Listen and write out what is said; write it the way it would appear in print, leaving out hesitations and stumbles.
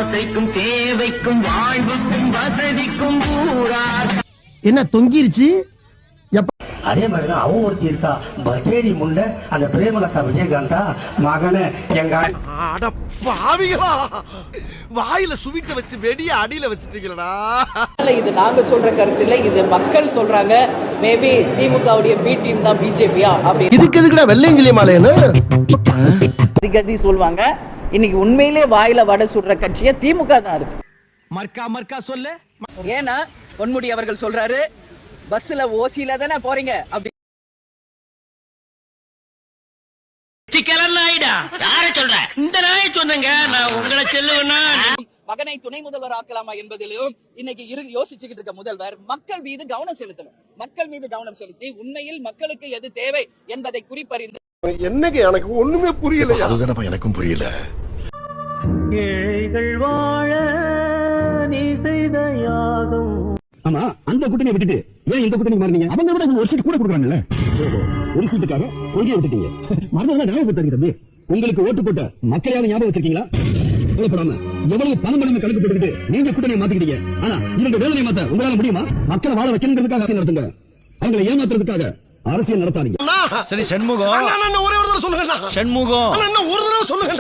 ஆசைக்கும் தேவைக்கும் வாழ்வுக்கும் வசதிக்கும் ஊரார். என்ன தொங்கிருச்சு? அதே மாதிரிதான் அவன் ஒருத்தி இருக்கா, பஜேரி முண்ட அந்த பிரேமலதா விஜயகாந்தா மகனை எங்க பாவிகளா வாயில சுவிட்ட வச்சு வெடிய அடியில வச்சுட்டீங்களா. இது நாங்க சொல்ற கருத்து இல்ல, இது மக்கள் சொல்றாங்க. மேபி திமுகவுடைய பி டீம் தான் பிஜேபியா அப்படி. இதுக்கு எதுக்குடா வெள்ளையங்கிலி மாலைன்னு கதி சொல்லுவாங்க. இன்னைக்கு உண்மையிலே வாயில வடை சுடுற கட்சியா திமுக தான் இருக்கு. மர்க்கா சொல்லு. ஏன்னா பொன்முடி அவர்கள் சொல்றாரு, பஸ்ல ஓசியில தானே போறீங்க அப்படி. இந்த நாயை சொன்னங்க, நான் உங்களை செல்லுவேன்னா மகனை துணை முதல்வர் ஆக்கலாமா என்பதிலும் இன்னைக்கு யோசிச்சுக்கிட்டு இருக்க முதல்வர் மக்கள் மீது கவனம் செலுத்தணும். மக்கள் மீது கவனம் செலுத்தி உண்மையில் மக்களுக்கு எது தேவை என்பதை குறிப்பறிந்து. என்னங்க எனக்கு ஒண்ணுமே புரியல. அதுதானப்பா எனக்கும் புரியல. ஏழைகள் வாழ நீ செய்த யாகம். ஆமா, அந்த கூட்டணியை விட்டுட்டு ஏன் இந்த கூட்டணி மாறினீங்க? அவங்க விட ஒரு சீட் கூட கொடுக்குறாங்கல்ல. ஒரு சீட்டுக்காக கொள்கையை விட்டுட்டீங்க. மறந்ததெல்லாம் ஞாபகம் தருகிறது. உங்களுக்கு ஓட்டு போட்ட மக்களையாவது ஞாபகம் வச்சிருக்கீங்களா? கவலைப்படாம எவ்வளவு பணம் பணம் கணக்கு போட்டுக்கிட்டு நீங்க கூட்டணியை மாத்திக்கிட்டீங்க. ஆனா இவங்க வேதனை மாத்த உங்களால முடியுமா? மக்களை வாழ வைக்கணுங்கிறதுக்காக அரசியல் நடத்துங்க. அவங்களை ஏமாத்துறதுக்காக அரசியல் நடத்தாதீங்க. சரி சண்முகம், ஒரே ஒரு தடவை சொல்லுங்க. சண்முகம் ஒரு தடவை சொல்லுங்க.